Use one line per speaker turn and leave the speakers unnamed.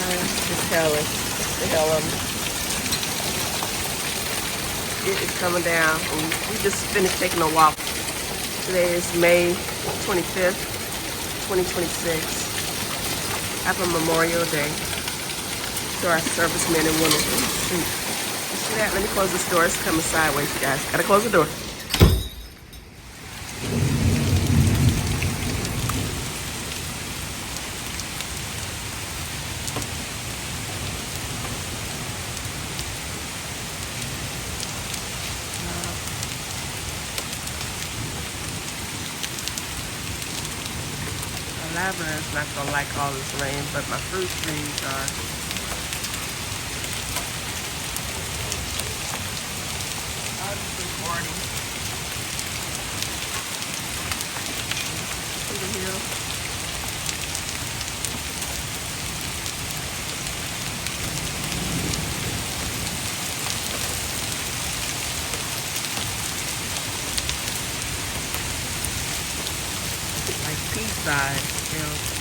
Just Kelly. The hell of 'em. It is coming down. We just finished taking a walk. Today is May 25th, 2026. Happy Memorial Day to our servicemen and women in the street. You see that? Let me close this door. It's coming sideways, you guys. Gotta close the door. Lavender is not gonna like all this rain, but my fruit trees are. I'm just recording. See the hill? Like Peace Side, you know.